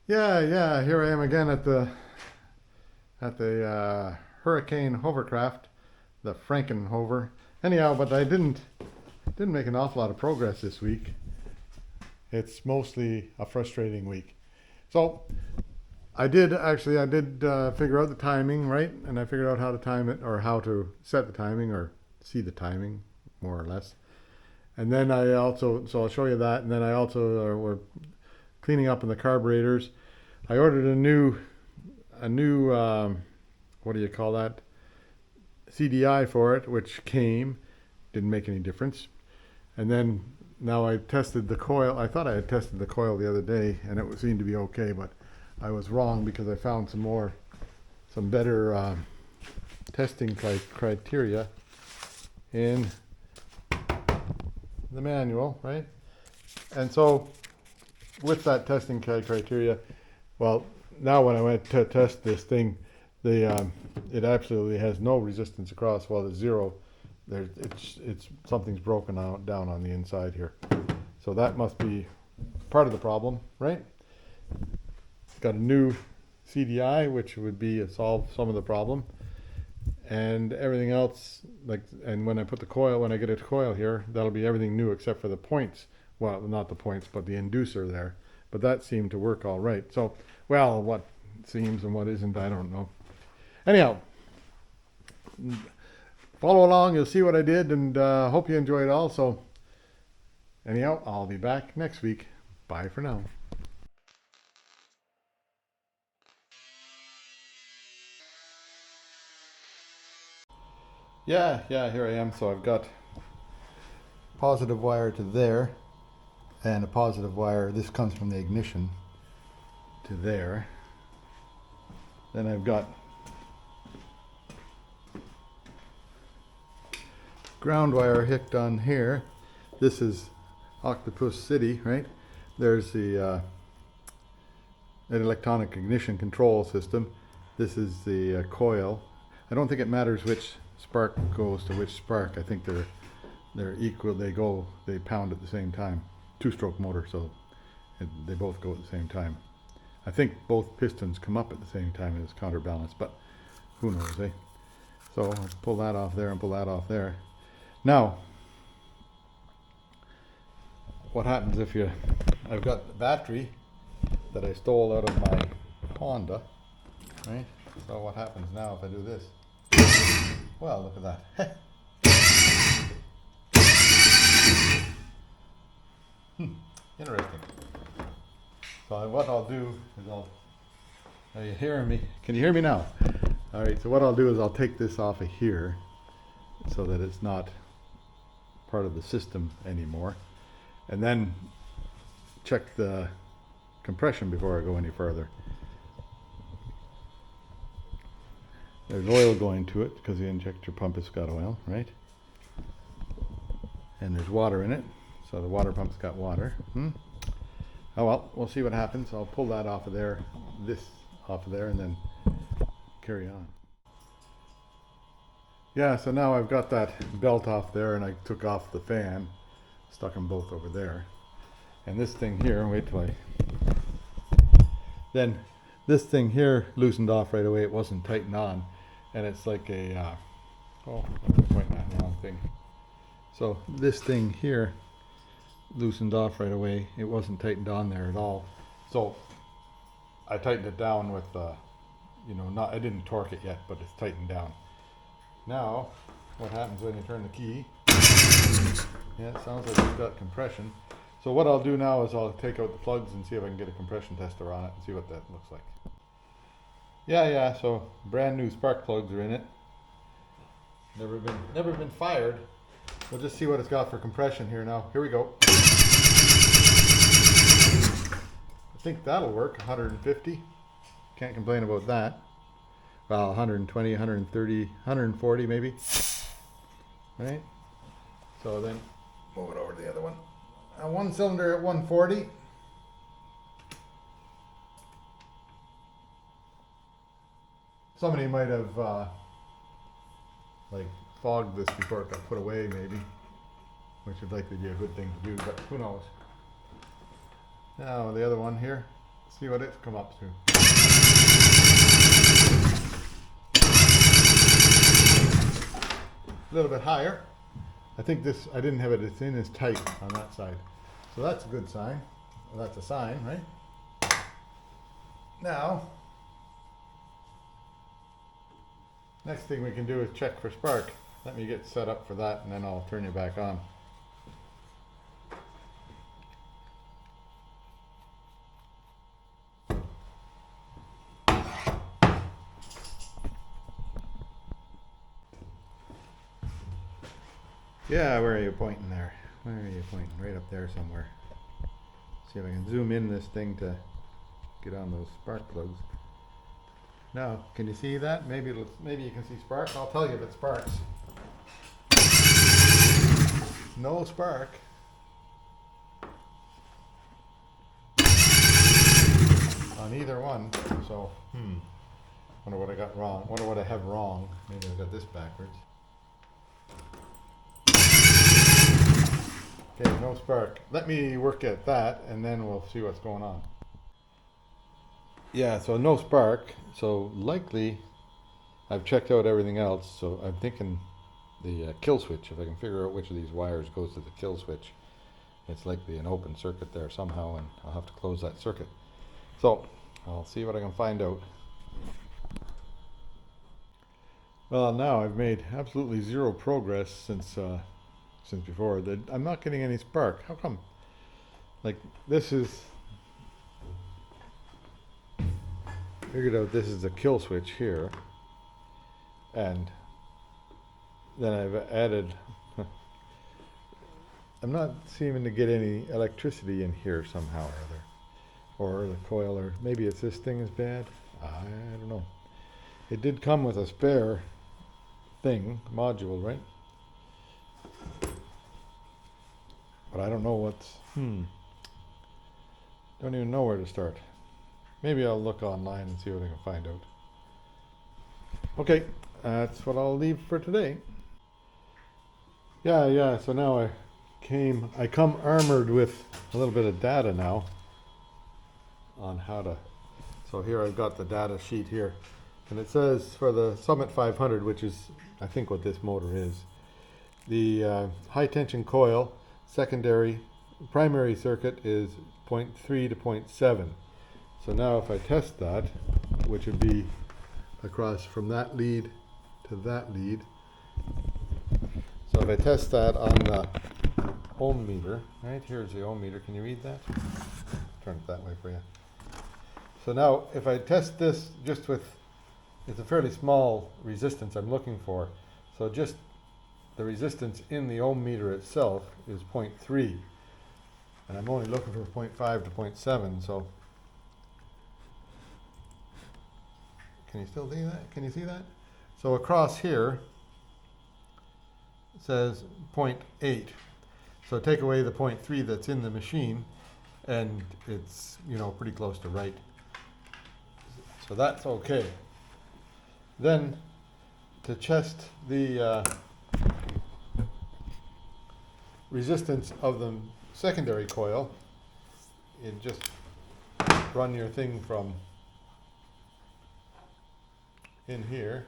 Yeah. Here I am again at the Hurricane Hovercraft, the Frankenhover. Anyhow, but I didn't make an awful lot of progress this week. It's mostly a frustrating week. So I did figure out the timing, right? And I figured out how to time it, or how to set the timing, or see the timing, more or less. And then so I'll show you that. And then I also we're cleaning up in the carburetors. I ordered a new what do you call that? CDI for it, which came, didn't make any difference. And then now I tested the coil. I thought I had tested the coil the other day, and it seemed to be okay, but I was wrong because I found some better testing criteria in the manual, right? And so with that testing criteria, well, now when I went to test this thing, it absolutely has no resistance across. Well, there's zero. It's something's broken down on the inside here. So that must be part of the problem, right? It's got a new CDI, which would be solve some of the problem, and everything else. And when I get a coil here, that'll be everything new except for the points. Well, not the points, but the inducer there. But that seemed to work all right. So, well, what seems and what isn't, I don't know. Anyhow, follow along. You'll see what I did, and hope you enjoy it all. So, anyhow, I'll be back next week. Bye for now. Yeah, here I am. So I've got positive wire to there, and a positive wire. This comes from the ignition to there. Then I've got ground wire hooked on here. This is Octopus City, right? There's the an electronic ignition control system. This is the coil. I don't think it matters which spark goes to which spark. I think they're equal. They pound at the same time. Two-stroke motor, so they both go at the same time. I think both pistons come up at the same time and it's counterbalanced, but who knows, eh? So I'll pull that off there and pull that off there. Now, what happens if I've got the battery that I stole out of my Honda, right? So what happens now if I do this? Well, look at that. Interesting. So what I'll do is are you hearing me? Can you hear me now? All right, so what I'll do is I'll take this off of here so that it's not part of the system anymore, and then check the compression before I go any further. There's oil going to it because the injector pump has got oil, right? And there's water in it, so the water pump's got water. Oh well, we'll see what happens. I'll pull that off of there, this off of there, and then carry on. Yeah, so now I've got that belt off there, and I took off the fan, stuck them both over there. And this thing here, wait till then this thing here loosened off right away. It wasn't tightened on, and it's like I'm pointing at the wrong thing. So this thing here loosened off right away. It wasn't tightened on there at all. So I tightened it down with, I didn't torque it yet, but it's tightened down. Now, what happens when you turn the key? Yeah, it sounds like it's got compression. So what I'll do now is I'll take out the plugs and see if I can get a compression tester on it and see what that looks like. Yeah, so brand new spark plugs are in it. Never been fired. We'll just see what it's got for compression here now. Here we go. I think that'll work, 150. Can't complain about that. Well, 120, 130, 140 maybe. Right? So then move it over to the other one. One cylinder at 140. Somebody might have fogged this before it got put away maybe, which would likely be a good thing to do, but who knows. Now the other one here, See what it's come up to. A little bit higher. I think this, I didn't have it as in as tight on that side. So that's a good sign. Well, that's a sign, right? Now, next thing we can do is check for spark. Let me get set up for that and then I'll turn you back on. Yeah, where are you pointing there? Where are you pointing? Right up there somewhere. See if I can zoom in this thing to get on those spark plugs. Now, can you see that? Maybe you can see spark. I'll tell you if it sparks. No spark. On either one. So, wonder what I got wrong. Wonder what I have wrong. Maybe I got this backwards. Okay, no spark. Let me work at that and then we'll see what's going on. Yeah, so no spark. So likely I've checked out everything else. So I'm thinking the kill switch, if I can figure out which of these wires goes to the kill switch, it's likely an open circuit there somehow and I'll have to close that circuit. So I'll see what I can find out. Well, now I've made absolutely zero progress since before. I'm not getting any spark. How come? Like, this is, figured out this is a kill switch here, and then I've added I'm not seeming to get any electricity in here somehow or other, or the coil, or maybe it's this thing is bad. I don't know. It did come with a spare thing, module, right? But I don't know what's, don't even know where to start. Maybe I'll look online and see what I can find out. Okay, that's what I'll leave for today. Yeah, so now I come armored with a little bit of data now on how to, so here I've got the data sheet here. And it says for the Summit 500, which is I think what this motor is, the high tension coil, primary circuit is 0.3 to 0.7. So now if I test that, which would be across from that lead to that lead. So if I test that on the ohm meter, right, here's the ohm meter, can you read that? Turn it that way for you. So now if I test this just with, it's a fairly small resistance I'm looking for, so just the resistance in the ohm meter itself is 0.3, and I'm only looking for 0.5 to 0.7, so can you still see that? Can you see that? So across here it says 0.8, so take away the 0.3 that's in the machine and it's, you know, pretty close to right. So that's okay. Then to test the resistance of the secondary coil, you just run your thing from in here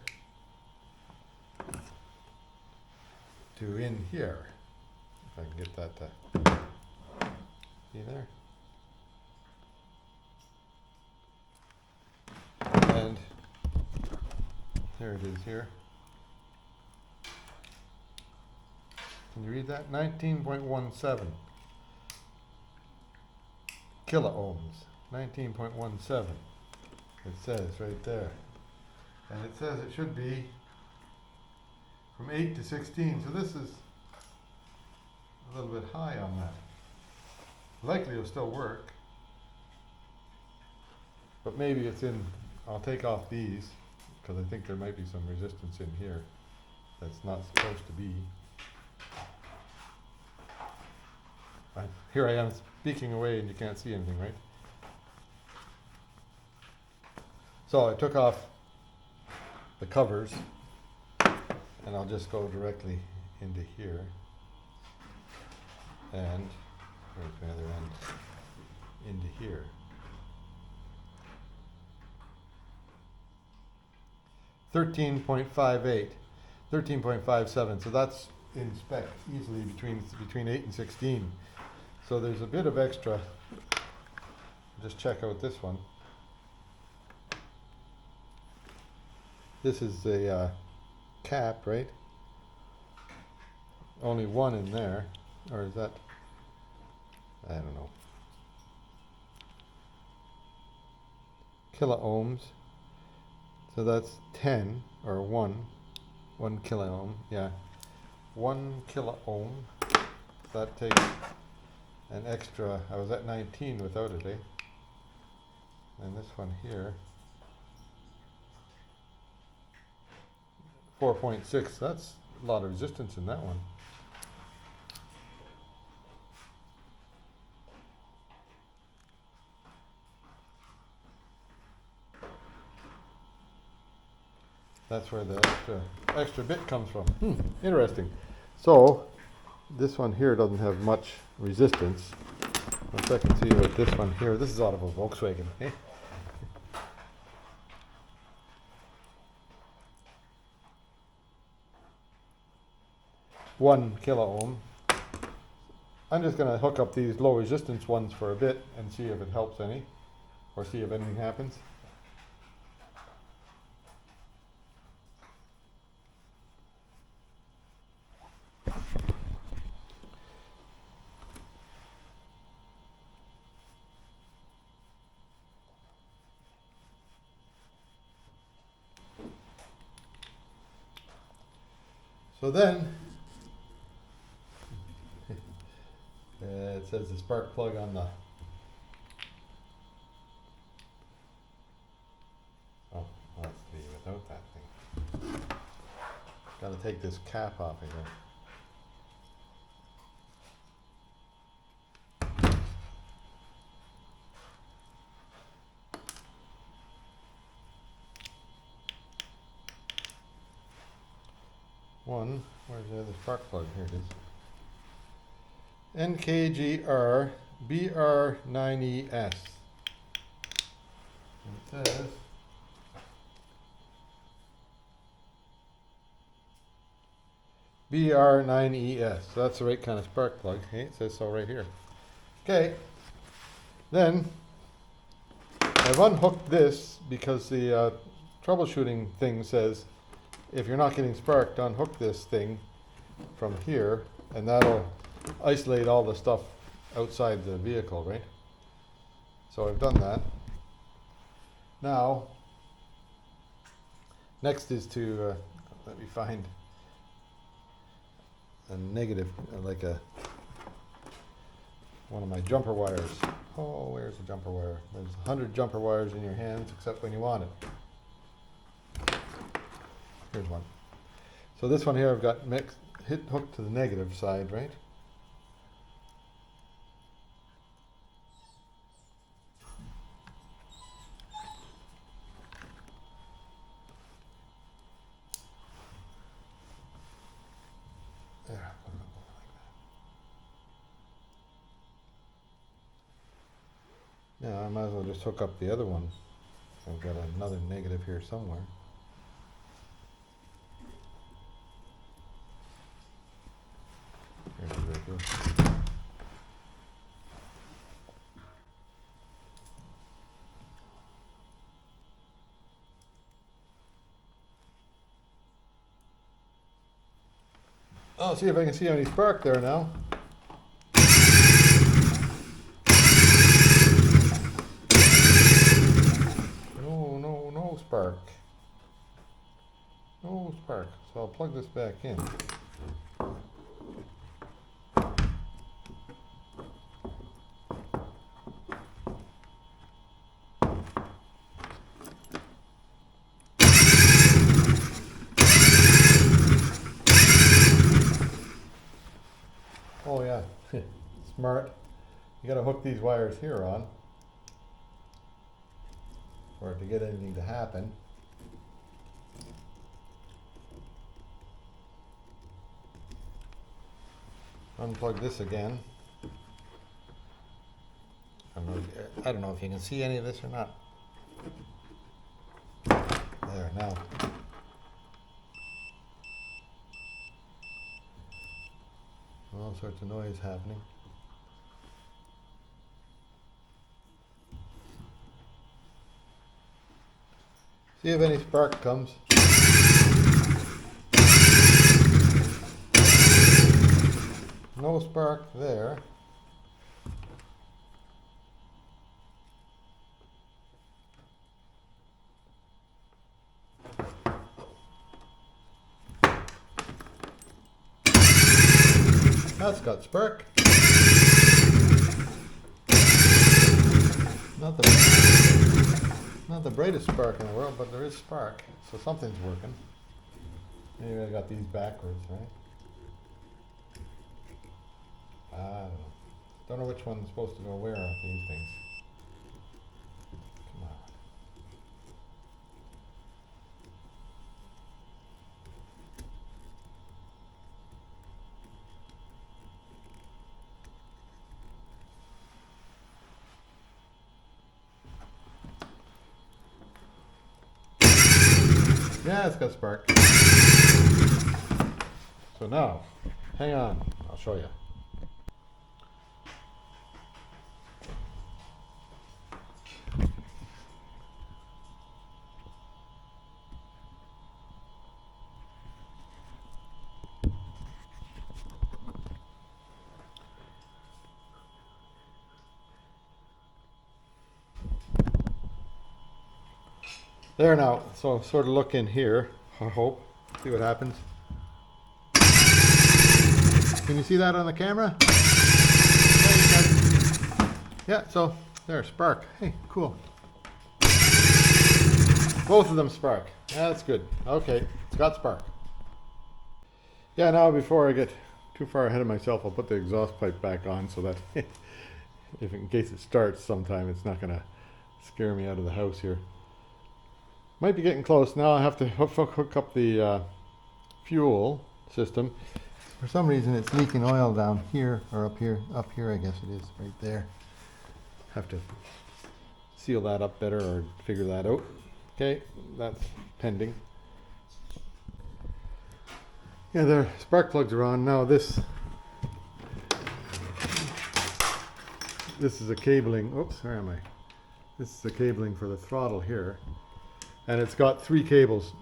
to in here. If I can get that to see there. And there it is here. Can you read that? 19.17 kilo ohms. 19.17. It says right there. And it says it should be from 8 to 16. So this is a little bit high on that. Likely it'll still work. But maybe it's in, I'll take off these because I think there might be some resistance in here that's not supposed to be. Here I am speaking away and you can't see anything, right? So I took off the covers and I'll just go directly into here, and where's the other end, into here. 13.58, 13.57. So that's in spec easily between 8 and 16. So there's a bit of extra. Just check out this one. This is a cap, right? Only one in there, or is that? I don't know. Kilo ohms. So that's 10 or 1 kilo ohm. Yeah, 1 kilo ohm. That takes an extra. I was at 19 without it, eh? And this one here, 4.6. That's a lot of resistance in that one. That's where the extra bit comes from. Interesting. So this one here doesn't have much resistance. Once I can see what this one here. This is out of a Volkswagen, eh? 1 kilo ohm. I'm just going to hook up these low resistance ones for a bit and see if it helps any, or see if anything happens. So then, it says the spark plug on the, oh, let's be without that thing. Got to take this cap off of here. Where's the other spark plug? Here it is. NKGR BR9ES. And it says BR9ES. So that's the right kind of spark plug. Okay, it says so right here. Okay. Then I've unhooked this because the troubleshooting thing says if you're not getting sparked, unhook this thing from here, and that'll isolate all the stuff outside the vehicle, right? So I've done that. Now, next is to, let me find a negative, like one of my jumper wires. Oh, where's the jumper wire? There's 100 jumper wires in your hands except when you want it. Here's one. So this one here I've got hooked to the negative side, right? There, put it over like that. Now I might as well just hook up the other one. I've got another negative here somewhere. Oh, see if I can see any spark there now. No spark. No spark. So I'll plug this back in. Oh yeah, smart. You gotta hook these wires here on for it to get anything to happen. Unplug this again. I don't know if you can see any of this or not. There, now. All sorts of noise happening. See if any spark comes. No spark there. That's got spark. Not the brightest spark in the world, but there is spark, so something's working. Maybe I got these backwards, right? I don't know which one's supposed to go where on these things. Come on. Yeah, it's got spark. So now, hang on, I'll show you. There now, so sort of look in here, I hope, see what happens. Can you see that on the camera? Yeah, so there, spark. Hey, cool. Both of them spark. Yeah, that's good. Okay, it's got spark. Yeah, now before I get too far ahead of myself, I'll put the exhaust pipe back on so that if in case it starts sometime, it's not going to scare me out of the house here. Might be getting close. Now I have to hook up the fuel system. For some reason it's leaking oil down here, or up here I guess it is, right there. Have to seal that up better or figure that out. Okay, that's pending. Yeah, the spark plugs are on. Now this is a cabling, oops, where am I? This is the cabling for the throttle here. And it's got 3 cables,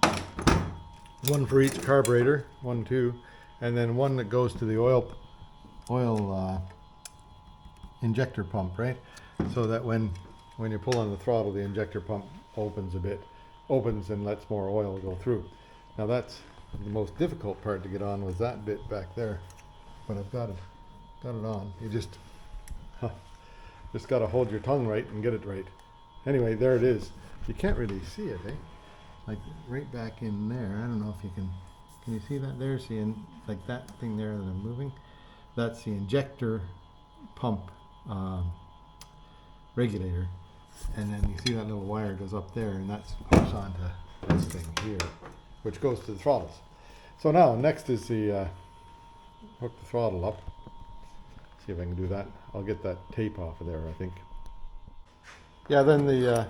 one for each carburetor, 1, 2, and then one that goes to the oil injector pump, right? So that when you pull on the throttle, the injector pump opens and lets more oil go through. Now that's the most difficult part to get on, was that bit back there, but I've got it on. You just got to hold your tongue right and get it right. Anyway, there it is. You can't really see it, eh? Like right back in there. I don't know if you can you see that there? See, like that thing there that I'm moving? That's the injector pump regulator. And then you see that little wire goes up there, and that's hooks onto this thing here, which goes to the throttles. So now, next is the hook the throttle up. See if I can do that. I'll get that tape off of there, I think. Yeah, then the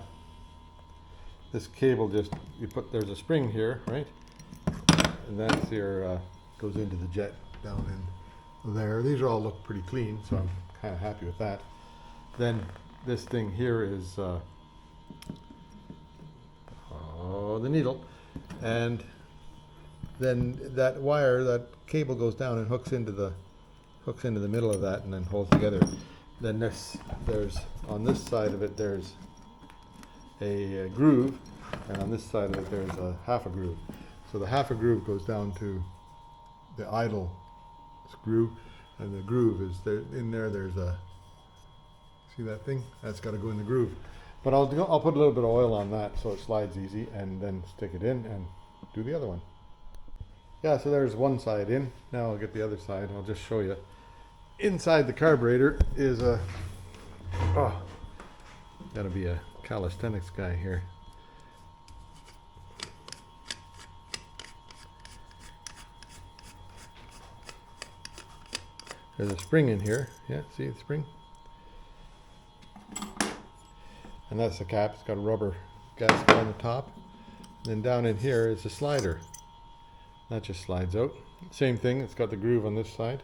this cable there's a spring here, right? And that's your goes into the jet down in there. These all look pretty clean, so I'm kind of happy with that. Then this thing here is the needle, and then that wire, that cable goes down and hooks into the middle of that and then holds together. Then there's on this side of it there's a groove, and on this side of it there's a half a groove. So the half a groove goes down to the idle screw, and the groove is there. In there, there's a, see that thing? That's got to go in the groove. But I'll put a little bit of oil on that so it slides easy, and then stick it in and do the other one. Yeah, so there's one side in. Now I'll get the other side. I'll just show you. Inside the carburetor is a, gotta be a calisthenics guy here. There's a spring in here. Yeah, see the spring? And that's the cap. It's got a rubber gasket on the top. Then down in here is a slider. That just slides out. Same thing, it's got the groove on this side.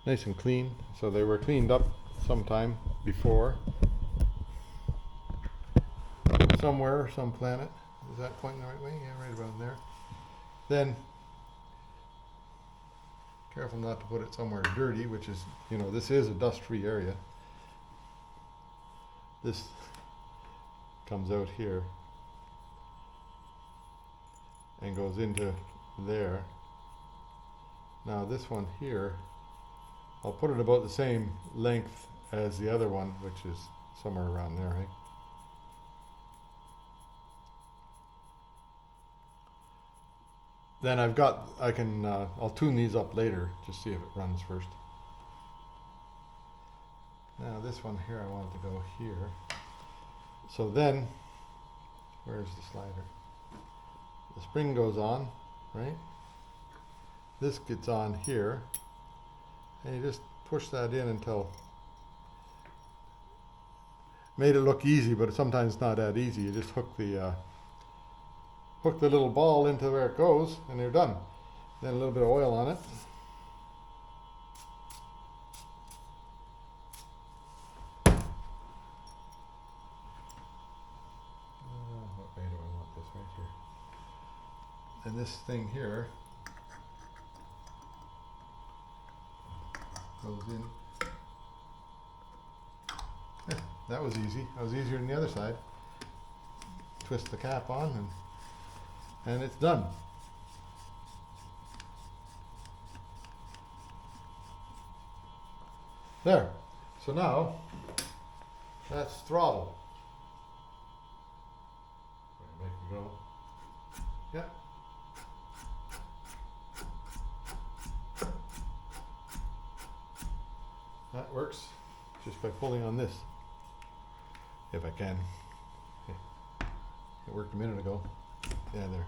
nice and clean. So they were cleaned up sometime before. Somewhere, some planet. Is that pointing the right way? Yeah, right about there. Then, careful not to put it somewhere dirty, which is, you know, this is a dust-free area. This comes out here and goes into there. Now this one here, I'll put it about the same length as the other one, which is somewhere around there, right? Then I'll tune these up later, just see if it runs first. Now this one here, I want it to go here. So then, where's the slider? The spring goes on, right? This gets on here, and you just push that in until, made it look easy, but sometimes it's not that easy. You just hook the little ball into where it goes, and you're done. Then a little bit of oil on it. What way do I want this? Right here. And this thing here goes in. Yeah, that was easy. That was easier than the other side. Twist the cap on and it's done. There. So now that's throttle. Make it go. Yeah. That works just by pulling on this. If I can. Okay. It worked a minute ago. Yeah, there.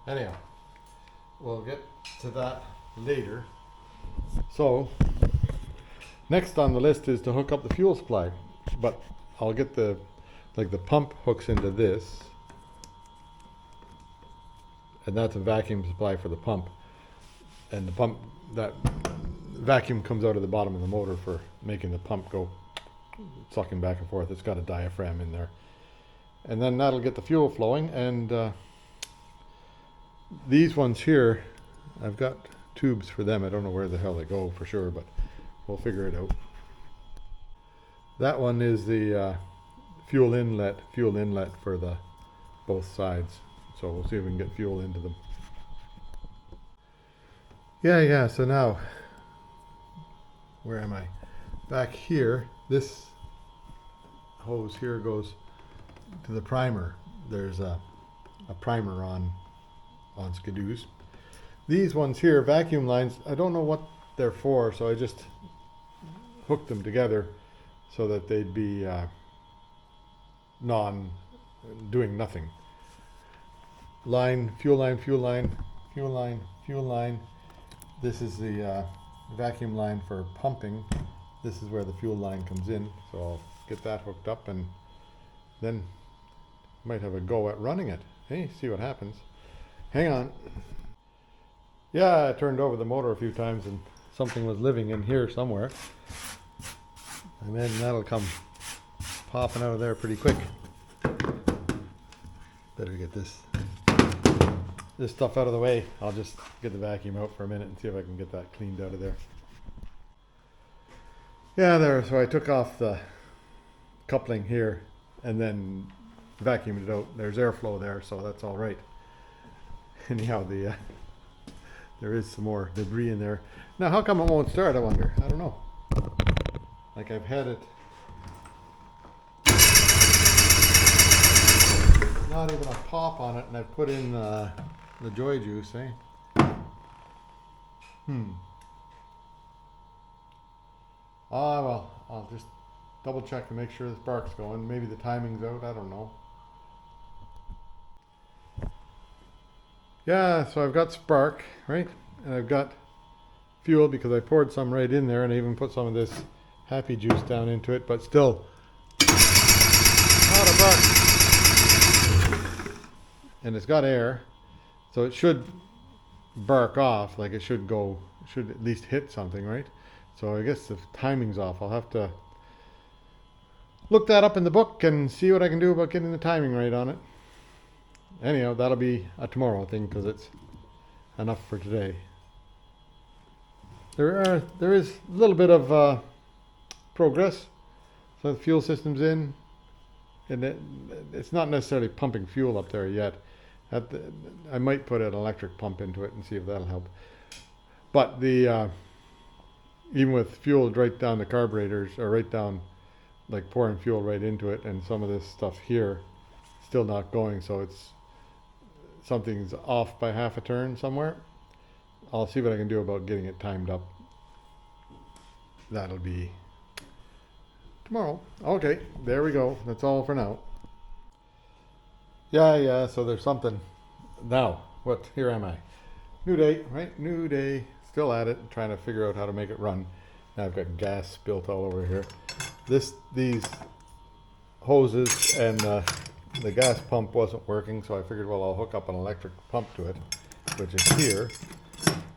Anyhow, we'll get to that later. So, next on the list is to hook up the fuel supply. But I'll get the pump hooks into this. And that's a vacuum supply for the pump. And the pump, that vacuum comes out of the bottom of the motor for making the pump go sucking back and forth. It's got a diaphragm in there. And then that'll get the fuel flowing. And these ones here, I've got tubes for them. I don't know where the hell they go for sure, but we'll figure it out. That one is the fuel inlet for the both sides. So we'll see if we can get fuel into them. Yeah, so now, where am I? Back here, this hose here goes to the primer. There's a primer on skidoos. These ones here, vacuum lines, I don't know what they're for, so I just hooked them together so that they'd be doing nothing. Line, fuel line, fuel line, fuel line, fuel line. This is the vacuum line for pumping. This is where the fuel line comes in. So I'll get that hooked up and then might have a go at running it. Hey, see what happens. Hang on. Yeah, I turned over the motor a few times and something was living in here somewhere. And then that'll come popping out of there pretty quick. Better get this stuff out of the way. I'll just get the vacuum out for a minute and see if I can get that cleaned out of there. Yeah, there. So I took off the coupling here and then vacuumed it out. There's airflow there, so that's all right. Anyhow, there is some more debris in there. Now, how come it won't start, I wonder? I don't know. Like I've had it not even a pop on it, and I've put in the joy juice, eh? Well, I'll just double check and make sure the spark's going. Maybe the timing's out, I don't know. Yeah, so I've got spark, right? And I've got fuel because I poured some right in there, and I even put some of this happy juice down into it, but still not a buck. and it's got air, so it should bark off, like it should go, should at least hit something, right? So I guess the timing's off. I'll have to look that up in the book and see what I can do about getting the timing right on it. Anyhow, that'll be a tomorrow thing because it's enough for today. There is a little bit of progress. So the fuel system's in, and it's not necessarily pumping fuel up there yet. I might put an electric pump into it and see if that'll help. But the even with fuel right down the carburetors, or right down, like pouring fuel right into it, and some of this stuff here still not going, so it's something's off by half a turn somewhere. I'll see what I can do about getting it timed up. That'll be tomorrow. Okay, there we go. That's all for now. Yeah, so there's something. Now, here am I? New day, right? New day. Still at it, trying to figure out how to make it run. Now I've got gas spilt all over here. These hoses and the gas pump wasn't working, so I figured, well, I'll hook up an electric pump to it, which is here.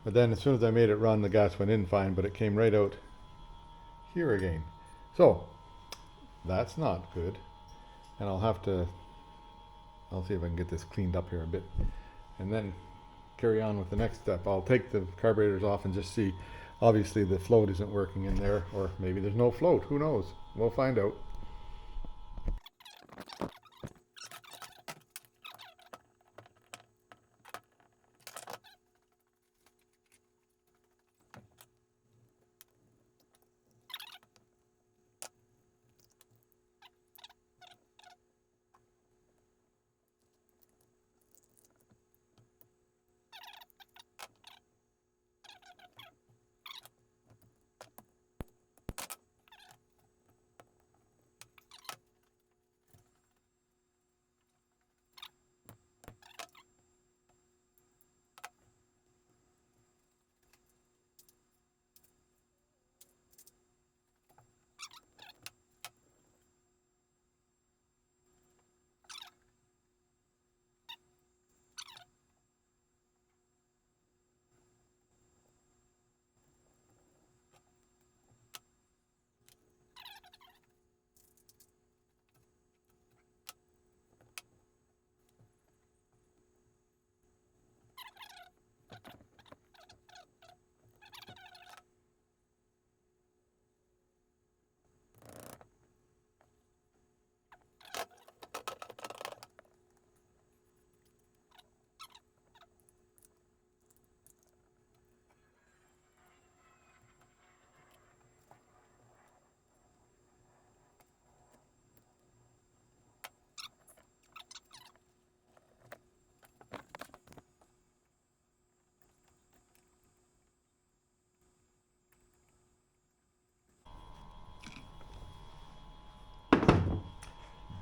But then as soon as I made it run, the gas went in fine, but it came right out here again. So that's not good. And I'll see if I can get this cleaned up here a bit, and then carry on with the next step. I'll take the carburetors off and just see. Obviously the float isn't working in there, or maybe there's no float. Who knows? We'll find out.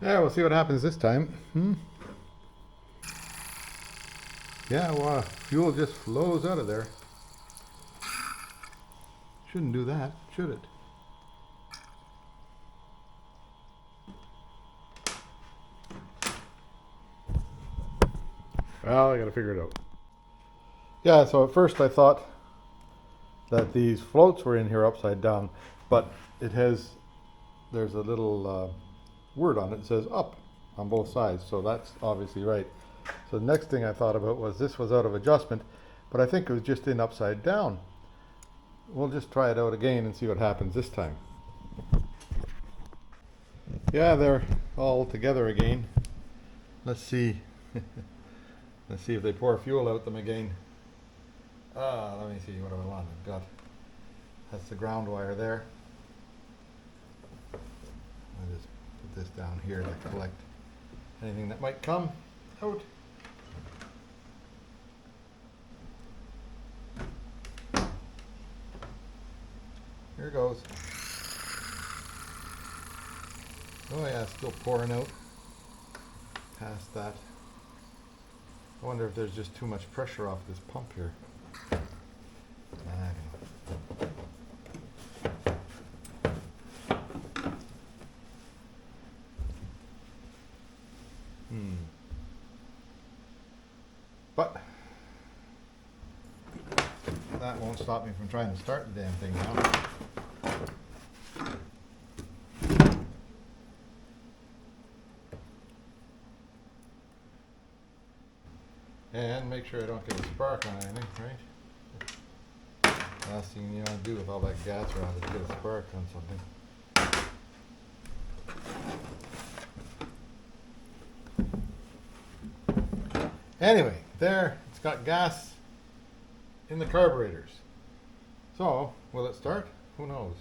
Yeah, we'll see what happens this time. Yeah, well, fuel just flows out of there. Shouldn't do that, should it? Well, I gotta figure it out. Yeah, so at first I thought that these floats were in here upside down, but there's a little word on it that says up on both sides, so that's obviously right. So the next thing I thought about was this was out of adjustment, but I think it was just in upside down. We'll just try it out again and see what happens this time. Yeah, they're all together again. Let's see. Let's see if they pour fuel out them again. Let me see, what do I want? That's the ground wire there. I'll just put this down here to collect anything that might come out. Here goes. Oh yeah, still pouring out past that. I wonder if there's just too much pressure off this pump here. that won't stop me from trying to start the damn thing now. And make sure I don't get a spark on anything, right? Last thing you want to do with all that gas around is get a spark on something. Anyway, there, it's got gas in the carburetors. So, will it start? Who knows?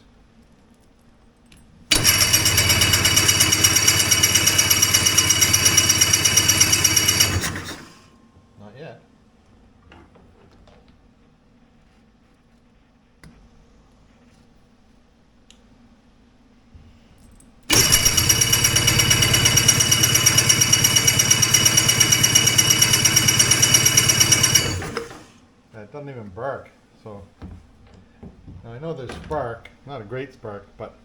Not yet. It doesn't even bark, so now I know there's spark, not a great spark, but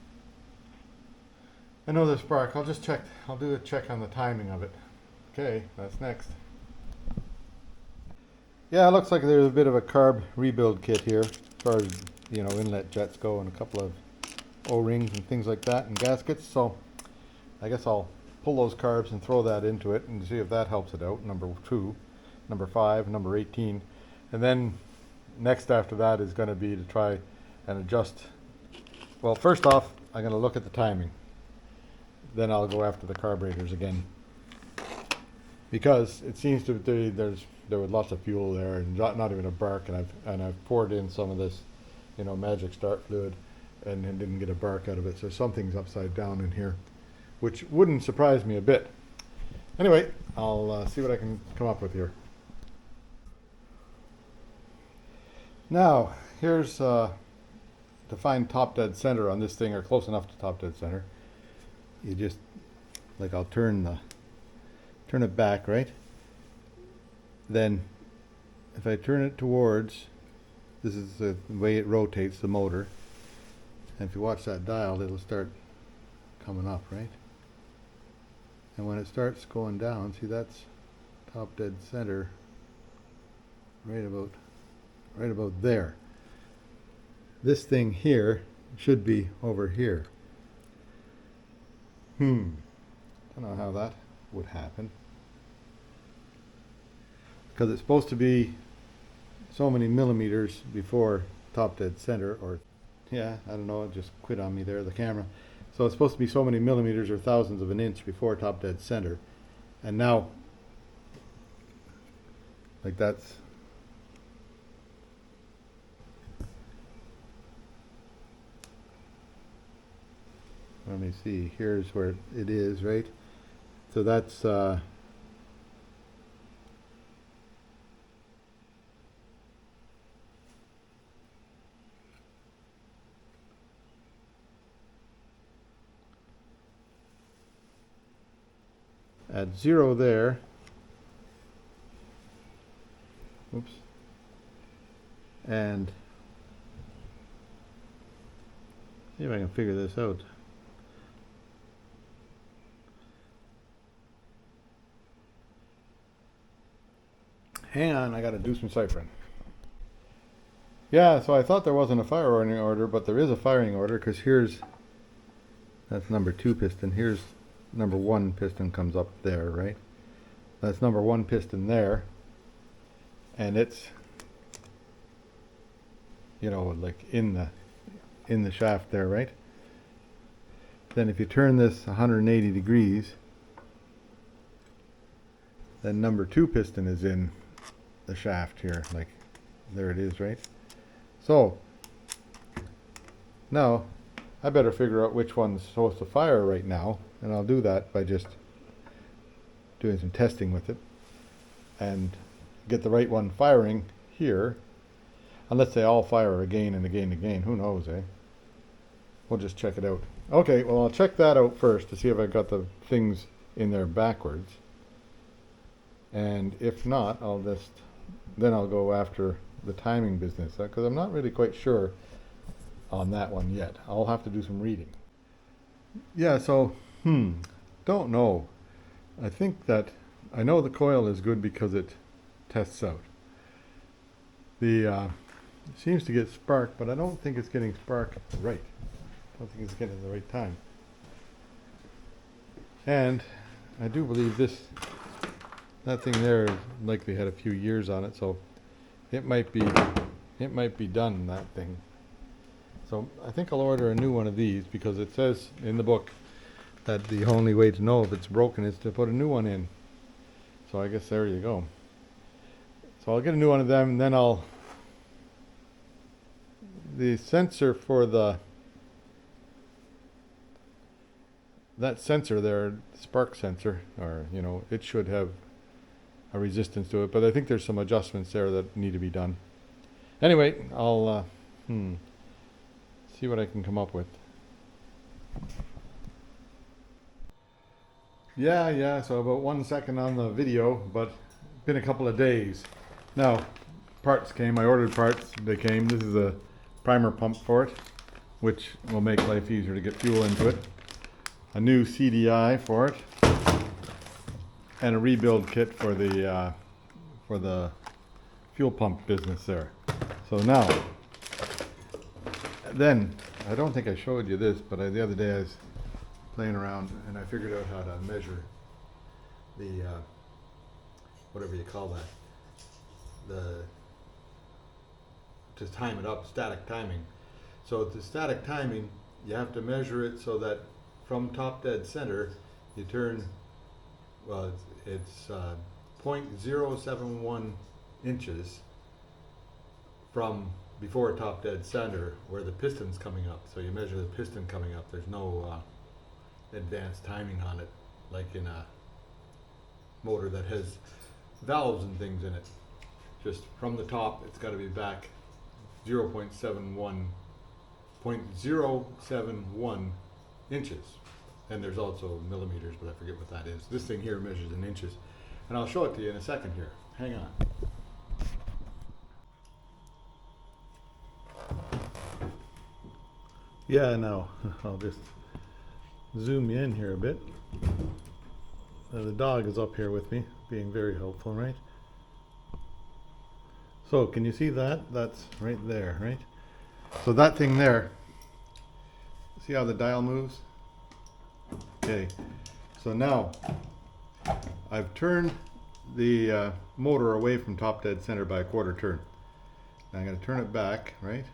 I know there's spark. I'll just check, I'll do a check on the timing of it. Okay, that's next. Yeah, it looks like there's a bit of a carb rebuild kit here as far as, you know, inlet jets go and a couple of O-rings and things like that and gaskets, so I guess I'll pull those carbs and throw that into it and see if that helps it out. Number 2, number 5, number 18. And then next after that is going to be to try and adjust. Well, first off, I'm going to look at the timing. Then I'll go after the carburetors again. Because it seems to be there was lots of fuel there and not even a bark, and I've poured in some of this, you know, magic start fluid and didn't get a bark out of it. So something's upside down in here, which wouldn't surprise me a bit. Anyway, I'll see what I can come up with here. Now, here's to find top dead center on this thing, or close enough to top dead center. You just, like, I'll turn it back, right? Then, if I turn it towards, this is the way it rotates the motor. And if you watch that dial, it'll start coming up, right? And when it starts going down, see, that's top dead center, right about there. This thing here should be over here. Don't know how that would happen. Because it's supposed to be so many millimeters before top dead center, or yeah, I don't know, it just quit on me there, the camera. So it's supposed to be so many millimeters or thousandths of an inch before top dead center. And now, like, that's let me see, here's where it is, right? So that's at 0 there. Oops. And see if I can figure this out. Hang on, I gotta do some ciphering. Yeah, so I thought there wasn't a firing order, but there is a firing order, because that's number 2 piston. Here's number 1 piston comes up there, right? That's number 1 piston there. And it's, you know, like in the shaft there, right? Then if you turn this 180 degrees, then number 2 piston is in the shaft here, like there it is, right? So now I better figure out which one's supposed to fire right now, and I'll do that by just doing some testing with it and get the right one firing here, unless they all fire again and again and again. Who knows, eh? We'll just check it out. Okay, well, I'll check that out first to see if I've got the things in there backwards, and if not, then I'll go after the timing business, because I'm not really quite sure on that one yet. I'll have to do some reading. Yeah, so don't know. I think that I know the coil is good because it tests out. The It seems to get spark, but I don't think it's getting spark right. I don't think it's getting the right time. And I do believe that thing there likely had a few years on it, so it might be done, that thing. So I think I'll order a new one of these, because it says in the book that the only way to know if it's broken is to put a new one in. So I guess there you go. So I'll get a new one of them, and then the sensor for that sensor there, spark sensor, or it should have a resistance to it, but I think there's some adjustments there that need to be done. Anyway, I'll see what I can come up with. Yeah, so about 1 second on the video, but been a couple of days. Now, parts came, I ordered parts, they came. This is a primer pump for it, which will make life easier to get fuel into it. A new CDI for it, and a rebuild kit for the fuel pump business there. So now, then, I don't think I showed you this, but the other day I was playing around and I figured out how to measure the, whatever you call that, to time it up, static timing. So the static timing, you have to measure it so that from top dead center, you turn, well, it's 0.071 inches from before top dead center where the piston's coming up. So you measure the piston coming up. There's no advanced timing on it like in a motor that has valves and things in it. Just from the top, it's got to be back 0.71 inches. And there's also millimeters, but I forget what that is. This thing here measures in inches, and I'll show it to you in a second here. Hang on. Yeah, no, I'll just zoom you in here a bit. The dog is up here with me, being very helpful, right? So, can you see that? That's right there, right? So that thing there, see how the dial moves? Okay, so now I've turned the motor away from top dead center by a quarter turn. Now I'm going to turn it back, right?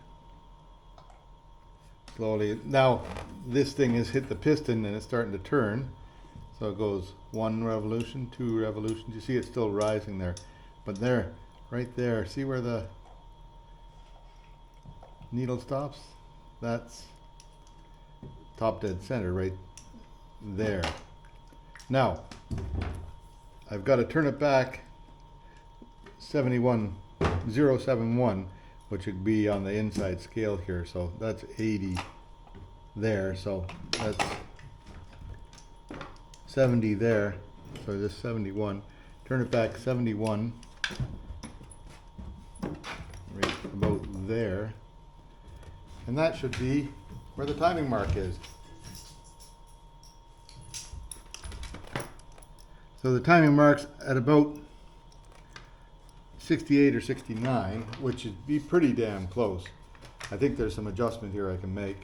Slowly. Now this thing has hit the piston and it's starting to turn. So it goes 1 revolution, 2 revolutions. You see it's still rising there. But there, right there, see where the needle stops? That's top dead center right there. Now, I've got to turn it back 071, which would be on the inside scale here. So that's 80 there. So that's 70 there. So this 71. Turn it back 71, right about there. And that should be where the timing mark is. So the timing mark's at about 68 or 69, which would be pretty damn close. I think there's some adjustment here I can make.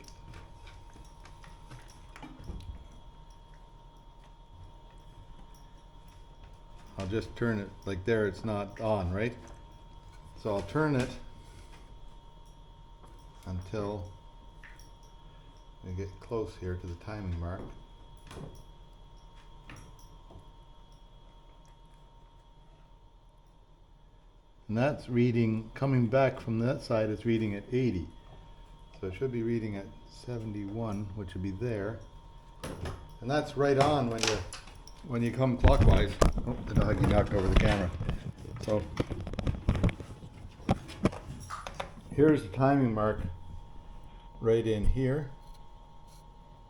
I'll just turn it like there, it's not on, right? So I'll turn it until I get close here to the timing mark. And that's reading, coming back from that side, it's reading at 80. So it should be reading at 71, which would be there. And that's right on when you come clockwise. Oh, the doggy knocked over the camera. So here's the timing mark right in here.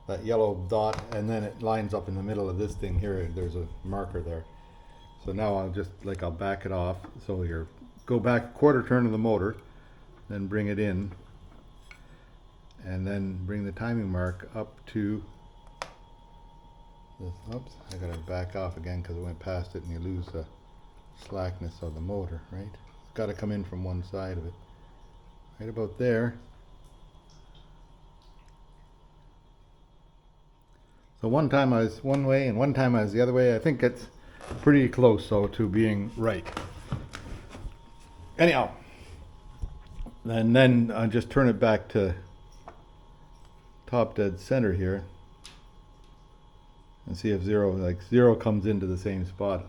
That yellow dot, and then it lines up in the middle of this thing here. There's a marker there. So now I'll back it off. So you're go back a quarter turn of the motor, then bring it in, and then bring the timing mark up to this. Oops, I gotta back off again because I went past it and you lose the slackness of the motor, right? It's gotta come in from one side of it, right about there. So one time I was one way and one time I was the other way. I think it's pretty close though to being right. Anyhow, and then I just turn it back to top dead center here and see if zero comes into the same spot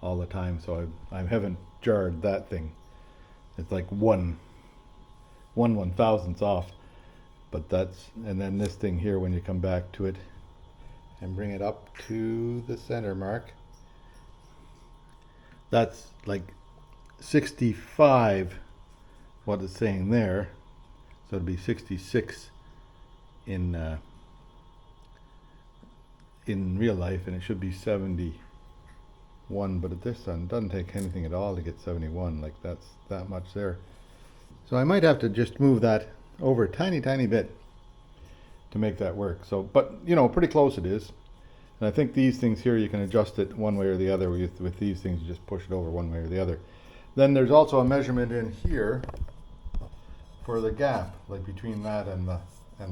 all the time. So I haven't jarred that thing. It's like one 1,000th off, but that's, and then this thing here, when you come back to it and bring it up to the center mark, that's like 65 what it's saying there, so it'd be 66 in real life, and it should be 71, but at this one it doesn't take anything at all to get 71. Like, that's that much there. So I might have to just move that over a tiny bit to make that work. So, but you know, pretty close it is. And I think these things here, you can adjust it one way or the other. With these things, you just push it over one way or the other. Then there's also a measurement in here for the gap, like between that and the I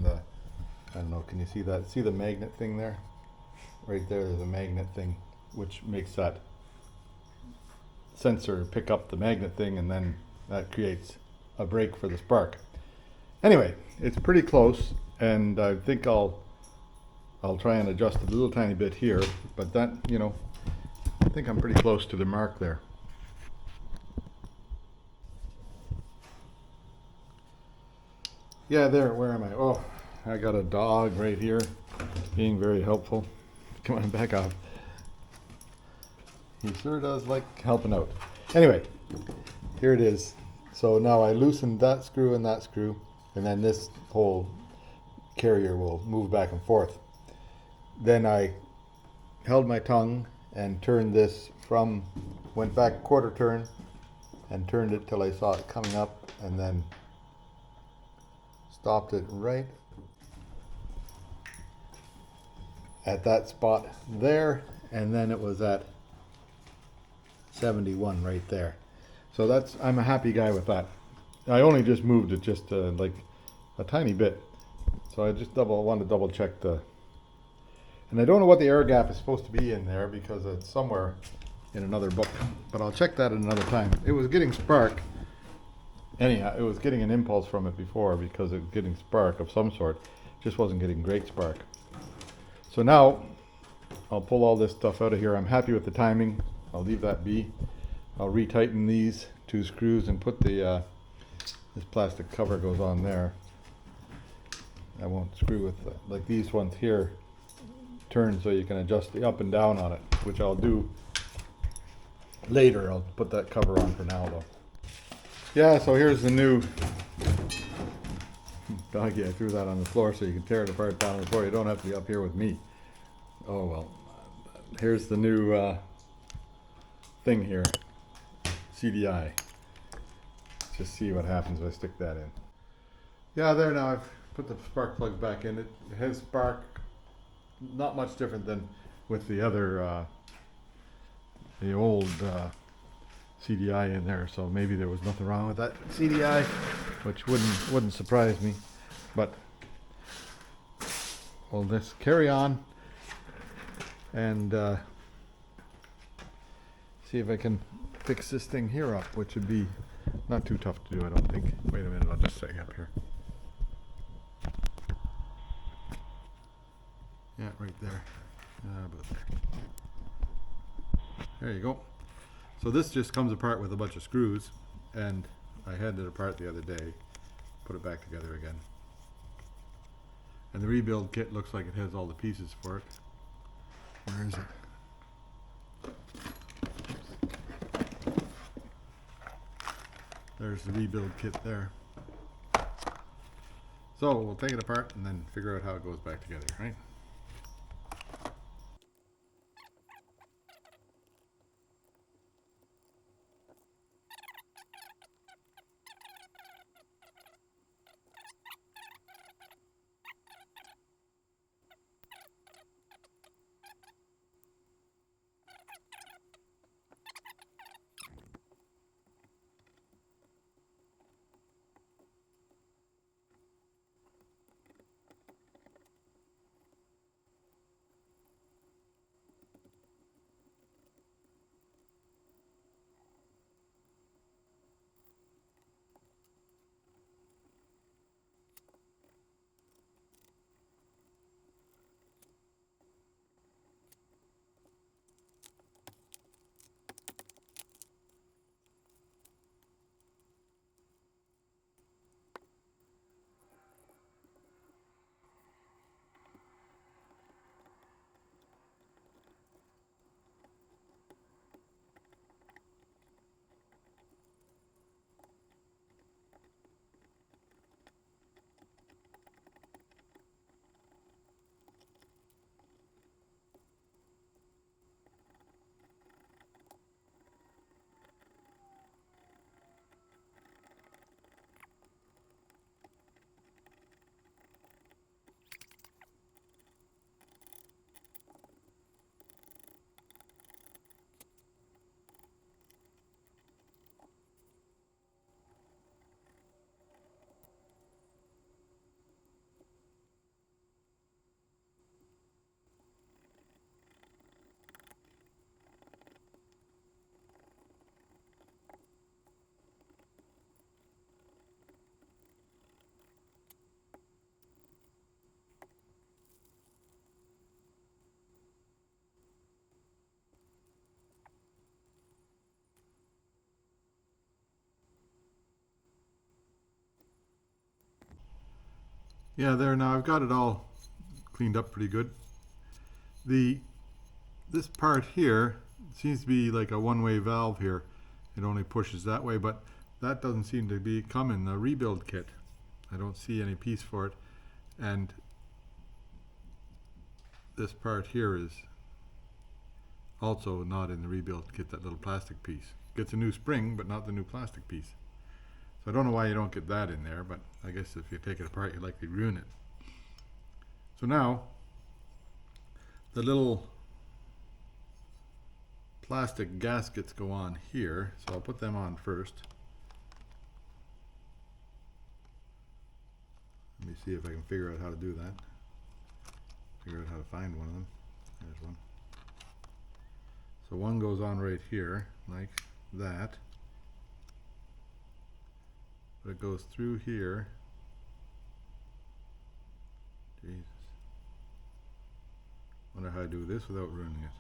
don't know, can you see that? See the magnet thing there? Right there, there's a magnet thing which makes that sensor pick up the magnet thing, and then that creates a break for the spark. Anyway, it's pretty close, and I think I'll try and adjust it a little tiny bit here, but that, you know, I think I'm pretty close to the mark there. Yeah, there, where am I? Oh, I got a dog right here being very helpful. Come on, back off. He sure does like helping out. Anyway, here it is. So now I loosened that screw, and then this whole carrier will move back and forth. Then I held my tongue and turned this went back quarter turn and turned it till I saw it coming up, and then stopped it right at that spot there, and then it was at 71 right there. So that's, I'm a happy guy with that. I only just moved it just like a tiny bit, so I just want to double check and I don't know what the air gap is supposed to be in there, because it's somewhere in another book, but I'll check that at another time. It was getting spark. Anyhow, it was getting an impulse from it before, because it was getting spark of some sort. Just wasn't getting great spark. So now I'll pull all this stuff out of here. I'm happy with the timing. I'll leave that be. I'll retighten these two screws and put the this plastic cover goes on there. I won't screw with like these ones here turn so you can adjust the up and down on it, which I'll do later. I'll put that cover on for now though. Yeah, so here's the new doggy. I threw that on the floor so you can tear it apart down on the floor. You don't have to be up here with me. Oh well. Here's the new thing here. CDI. Just see what happens if I stick that in. Yeah, there now I've put the spark plugs back in. It has spark, not much different than with the other, the old CDI in there. So maybe there was nothing wrong with that CDI, which wouldn't surprise me. But we'll just carry on and see if I can fix this thing here up, which would be not too tough to do, I don't think. Wait a minute, I'll just set you up here. Yeah, right there. About there. There you go. So this just comes apart with a bunch of screws, and I had it apart the other day, put it back together again. And the rebuild kit looks like it has all the pieces for it. Where is it? There's the rebuild kit there. So we'll take it apart and then figure out how it goes back together, right? Yeah, there now I've got it all cleaned up pretty good. This part here seems to be like a one-way valve here. It only pushes that way, but that doesn't seem to come in the rebuild kit. I don't see any piece for it. And this part here is also not in the rebuild kit, that little plastic piece. Gets a new spring, but not the new plastic piece. So I don't know why you don't get that in there, but I guess if you take it apart, you'll likely ruin it. So now, the little plastic gaskets go on here, so I'll put them on first. Let me see if I can figure out how to do that. Figure out how to find one of them. There's one. So one goes on right here, like that. But it goes through here. Jesus. Wonder how I do this without ruining it.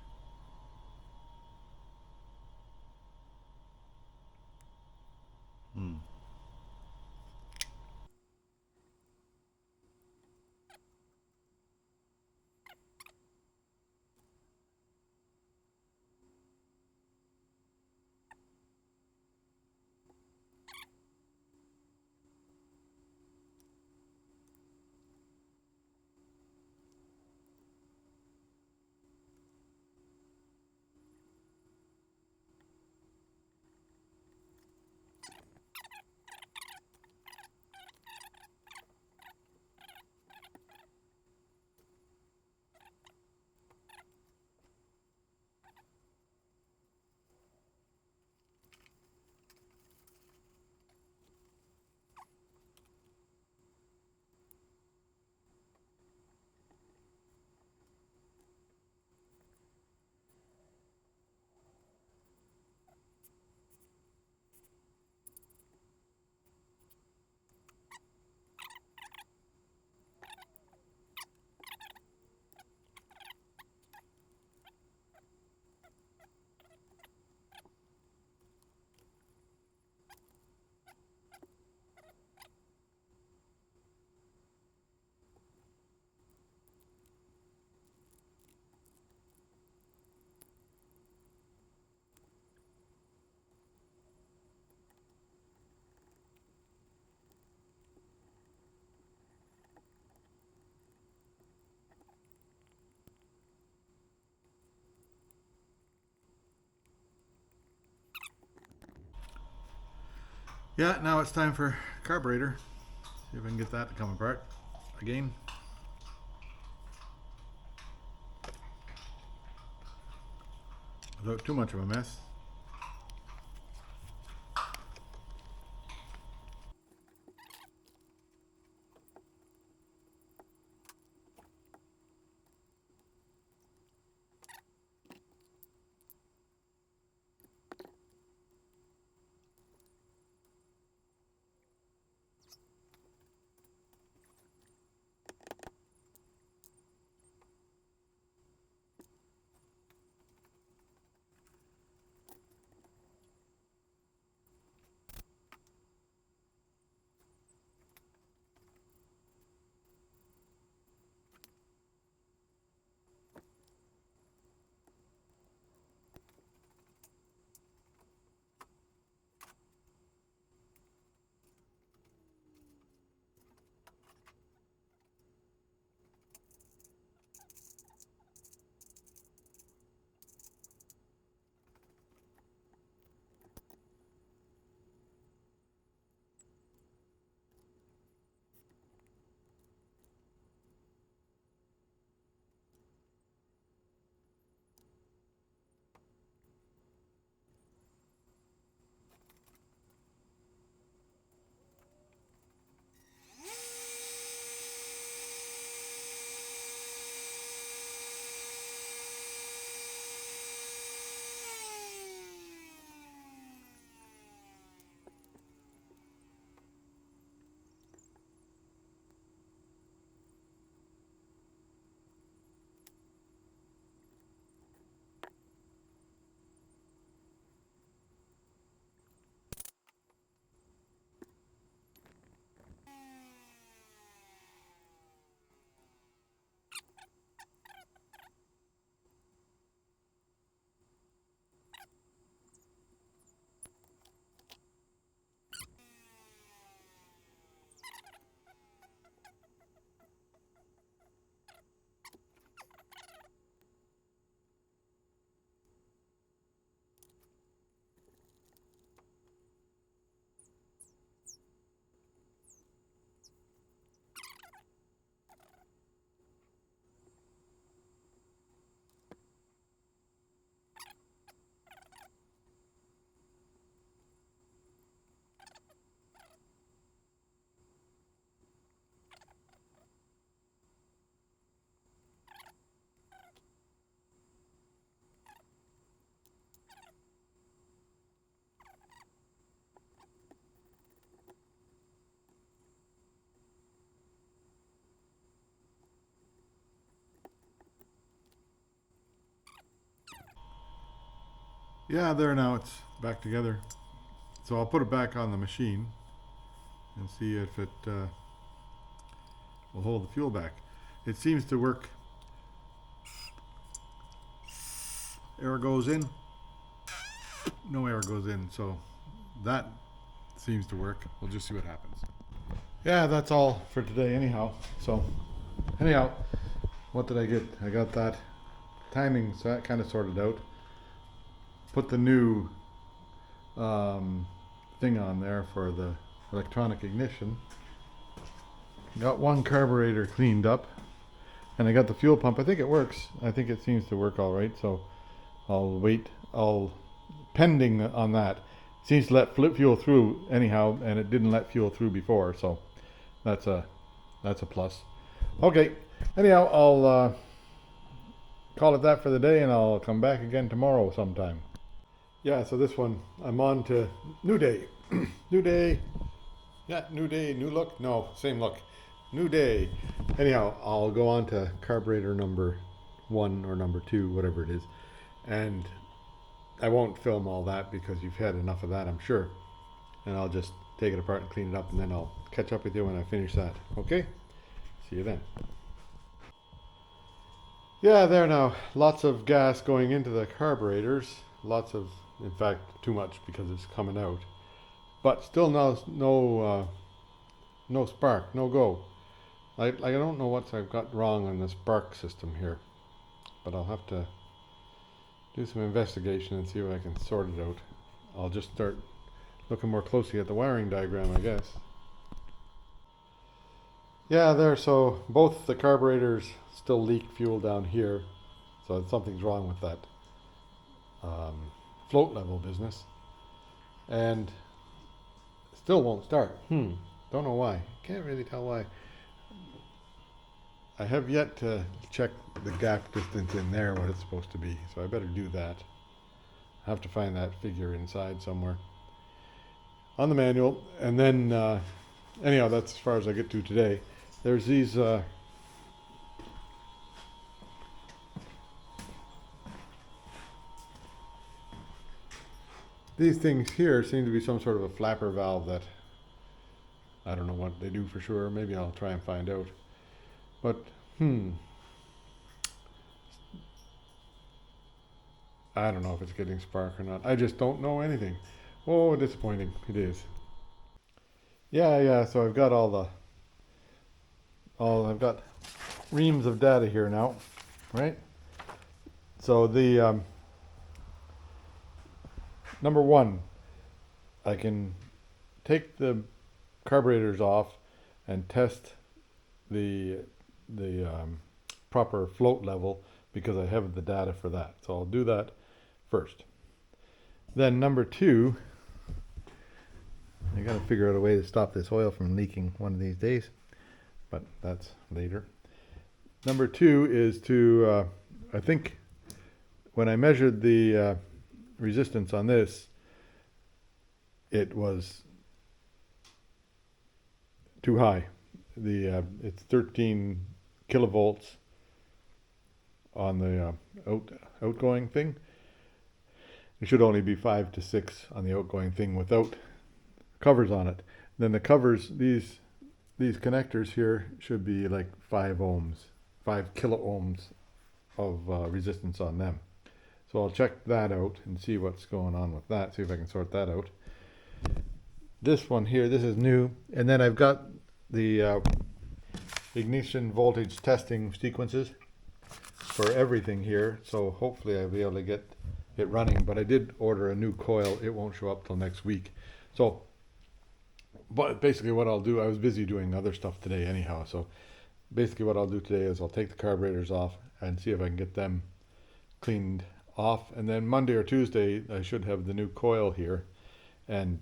Yeah, now it's time for carburetor. See if I can get that to come apart again. Without too much of a mess. Yeah, there now, it's back together. So I'll put it back on the machine and see if it will hold the fuel back. It seems to work. Air goes in, no air goes in, so that seems to work. We'll just see what happens. Yeah, that's all for today anyhow. So anyhow, what did I get? I got that timing, so that kind of sorted out. Put the new thing on there for the electronic ignition. Got one carburetor cleaned up, and I got the fuel pump. I think it works. I think it seems to work all right, so I'll wait. Pending on that. It seems to let fuel through anyhow, and it didn't let fuel through before, so that's a plus. Okay, anyhow, I'll call it that for the day, and I'll come back again tomorrow sometime. Yeah, so this one, I'm on to new day. New day. Yeah, new day, new look. No, same look. New day. Anyhow, I'll go on to carburetor number 1 or number 2, whatever it is. And I won't film all that because you've had enough of that, I'm sure. And I'll just take it apart and clean it up, and then I'll catch up with you when I finish that. Okay? See you then. Yeah, there now. Lots of gas going into the carburetors. Lots of, in fact, too much because it's coming out. But still no spark, no go. I don't know what I've got wrong on the spark system here, but I'll have to do some investigation and see if I can sort it out. I'll just start looking more closely at the wiring diagram, I guess. Yeah, there, so both the carburetors still leak fuel down here, so something's wrong with that float level business. And still won't start. Don't know why. Can't really tell why. I have yet to check the gap distance in there, what it's supposed to be, so I better do that. I have to find that figure inside somewhere on the manual. And then anyhow, that's as far as I get to today. There's these things here seem to be some sort of a flapper valve that I don't know what they do for sure. Maybe I'll try and find out. But I don't know if it's getting spark or not. I just don't know anything. Oh, disappointing it is. Yeah, so I've got I've got reams of data here now, right? So the number 1, I can take the carburetors off and test the proper float level because I have the data for that. So I'll do that first. Then number 2, I got to figure out a way to stop this oil from leaking one of these days, but that's later. Number 2 is to, I think when I measured the resistance on this, it was too high. It's 13 kilovolts on the outgoing thing. It should only be 5 to 6 on the outgoing thing without covers on it. Then the covers, these connectors here should be like 5 kilo ohms of resistance on them. So I'll check that out and see what's going on with that, see if I can sort that out. This one here, this is new, and then I've got the ignition voltage testing sequences for everything here, so hopefully I'll be able to get it running. But I did order a new coil. It won't show up till next week. So, but basically what I'll do, I was busy doing other stuff today anyhow, so basically what I'll do today is I'll take the carburetors off and see if I can get them cleaned off, and then Monday or Tuesday I should have the new coil here and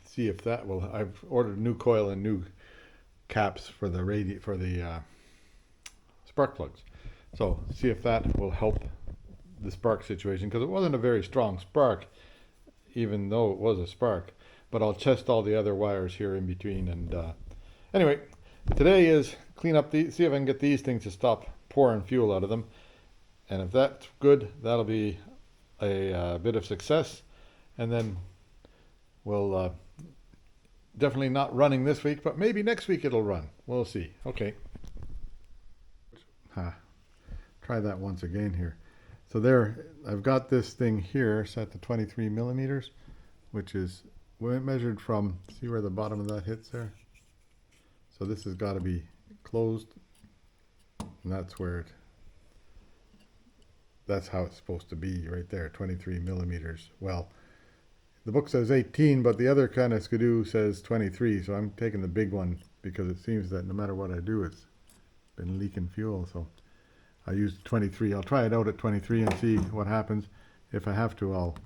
see if that will. I've ordered a new coil and new caps for the spark plugs, so see if that will help the spark situation, because it wasn't a very strong spark even though it was a spark. But I'll test all the other wires here in between. And anyway, today is clean up these, see if I can get these things to stop pouring fuel out of them. And if that's good, that'll be a bit of success, and then we'll definitely not running this week, but maybe next week it'll run. We'll see. Okay. Try that once again here. So there, I've got this thing here set to 23 millimeters, which is measured from, see where the bottom of that hits there? So this has got to be closed, and that's where it, that's how it's supposed to be right there, 23 millimeters. Well, the book says 18, but the other kind of skidoo says 23, so I'm taking the big one because it seems that no matter what I do, it's been leaking fuel. So I used 23. I'll try it out at 23 and see what happens. If I have to, I'll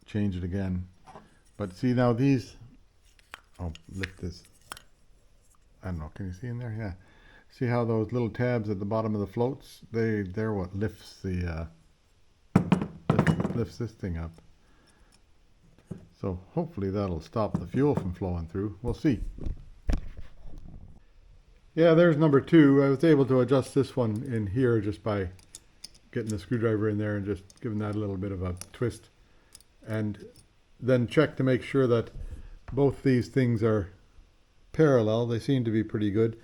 change it again. But see now these, I'll lift this. I don't know, can you see in there? Yeah. See how those little tabs at the bottom of the floats, they're what lifts the lifts this thing up. So hopefully that'll stop the fuel from flowing through. We'll see. Yeah, there's number 2. I was able to adjust this one in here just by getting the screwdriver in there and just giving that a little bit of a twist. And then check to make sure that both these things are parallel. They seem to be pretty good.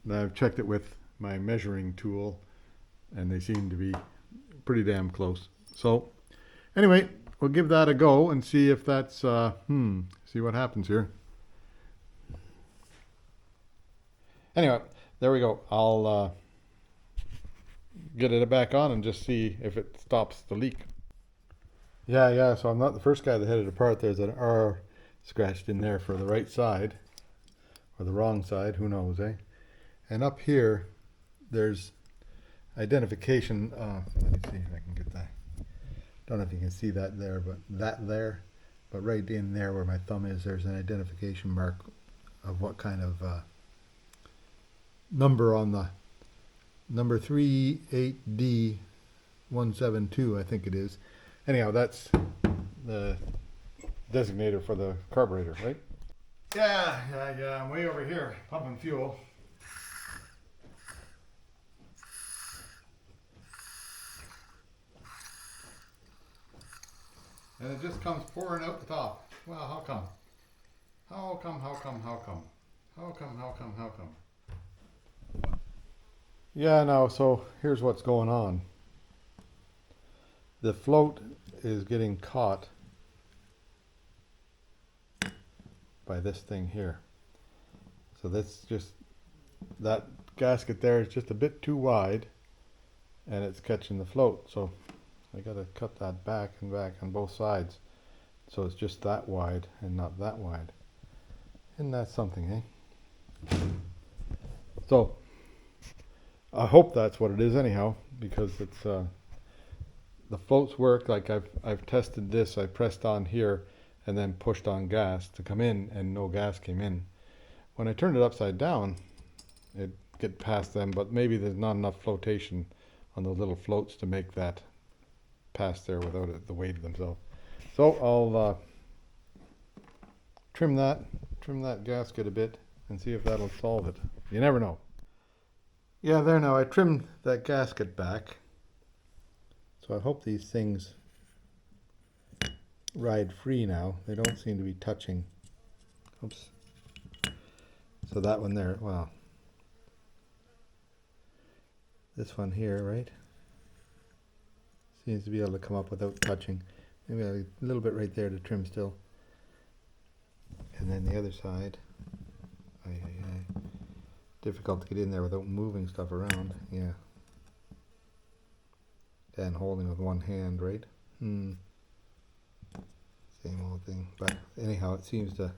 I've checked it with my measuring tool and they seem to be pretty damn close. So anyway, we'll give that a go and see if that's, see what happens here. Anyway, there we go. I'll get it back on and just see if it stops the leak. Yeah, so I'm not the first guy that hit it apart. There's an R scratched in there for the right side, or the wrong side, who knows, eh? And up here, there's identification. Let me see if I can get that. Don't know if you can see that there, but that there. But right in there where my thumb is, there's an identification mark of what kind of number on the number 38D172, I think it is. Anyhow, that's the designator for the carburetor, right? Yeah, I'm way over here pumping fuel. And it just comes pouring out the top. Well, how come? How come? Yeah, no, so here's what's going on. The float is getting caught by this thing here. So that's just, that gasket there is just a bit too wide and it's catching the float. So I gotta cut that back and back on both sides. So it's just that wide and not that wide. Isn't that something, eh? So I hope that's what it is anyhow, because it's the floats work. Like I've tested this. I pressed on here and then pushed on gas to come in, and no gas came in. When I turned it upside down, it get past them, but maybe there's not enough flotation on those little floats to make that pass there without the weight of themselves. So I'll trim that gasket a bit and see if that'll solve it. You never know. Yeah, there now. I trimmed that gasket back. So I hope these things ride free now. They don't seem to be touching. Oops. So that one there, well, this one here, right? Seems to be able to come up without touching. Maybe a little bit right there to trim still. And then the other side. Difficult to get in there without moving stuff around. Yeah. And holding with one hand, right? Same old thing. But anyhow, it seems to...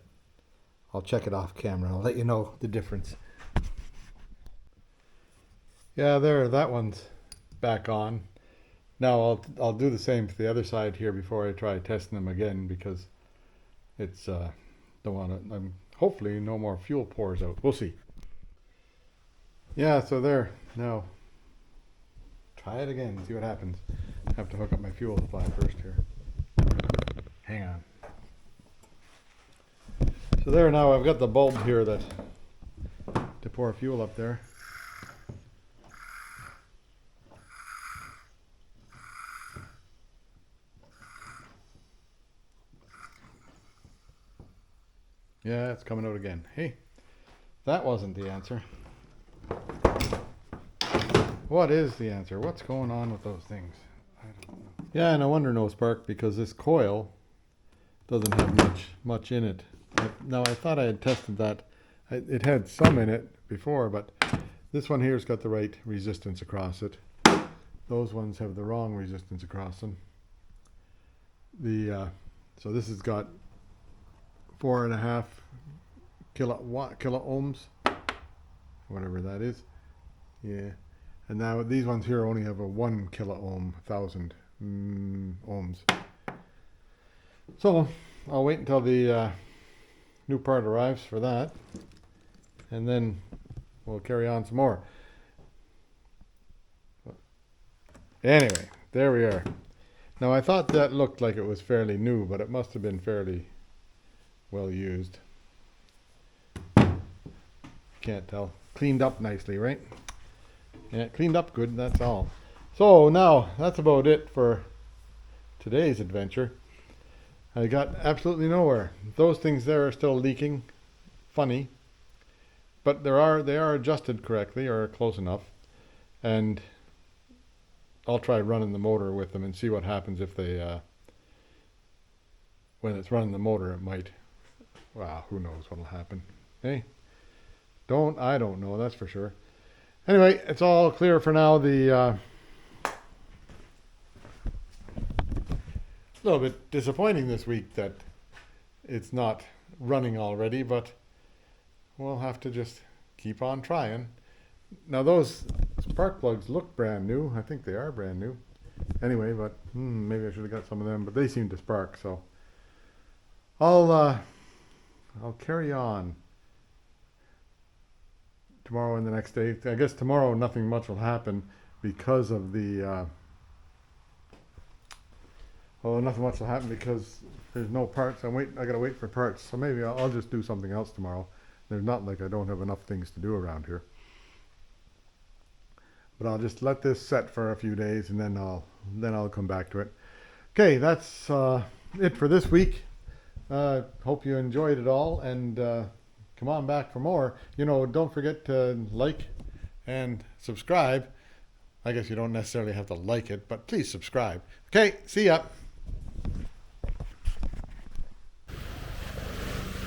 I'll check it off camera. I'll let you know the difference. Yeah, there. That one's back on. Now I'll do the same to the other side here before I try testing them again, because it's don't want to. Hopefully no more fuel pours out. We'll see. Yeah, so there. Now try it again. See what happens. I have to hook up my fuel supply first here. Hang on. So there now. I've got the bulb here that to pour fuel up there. Yeah, it's coming out again. Hey, that wasn't the answer. What is the answer? What's going on with those things? I don't know. Yeah, no wonder no spark, because this coil doesn't have much in it. Now, I thought I had tested that. It had some in it before, but this one here's got the right resistance across it. Those ones have the wrong resistance across them. So this has got 4.5 kilo ohms, whatever that is. Yeah, and now these ones here only have a 1 kilo ohm, 1,000 ohms. So I'll wait until the new part arrives for that, and then we'll carry on some more. Anyway, there we are. Now, I thought that looked like it was fairly new, but it must have been fairly well used. Can't tell. Cleaned up nicely, right? Yeah, cleaned up good, that's all. So now, that's about it for today's adventure. I got absolutely nowhere. Those things there are still leaking. Funny. But they are adjusted correctly, or close enough. And I'll try running the motor with them and see what happens if they, when it's running the motor, it might, well, who knows what'll happen. Hey, I don't know, that's for sure. Anyway, it's all clear for now. A little bit disappointing this week that it's not running already, but we'll have to just keep on trying. Now those spark plugs look brand new. I think they are brand new. Anyway, but maybe I should have got some of them, but they seem to spark, so I'll carry on tomorrow and the next day. I guess tomorrow nothing much will happen because of the nothing much will happen because there's no parts. I gotta wait for parts, so maybe I'll just do something else tomorrow. There's not like I don't have enough things to do around here. But I'll just let this set for a few days, and then I'll come back to it. Okay, that's it for this week. Hope you enjoyed it all, and come on back for more. Don't forget to like and subscribe. I guess you don't necessarily have to like it, but please subscribe. Okay, see ya.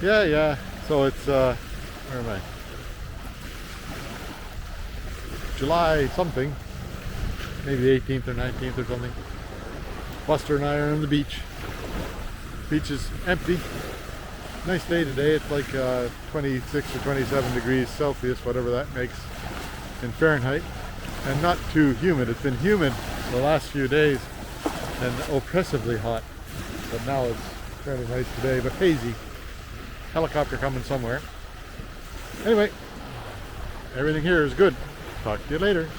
Yeah. So it's where am I? July something, maybe 18th or 19th or something. Buster and I are on the beach. Beach is empty. Nice day today. It's like 26 or 27 degrees Celsius, whatever that makes in Fahrenheit, and not too humid. It's been humid the last few days and oppressively hot, but now it's fairly nice today, but hazy. Helicopter coming somewhere. Anyway, everything here is good. Talk to you later.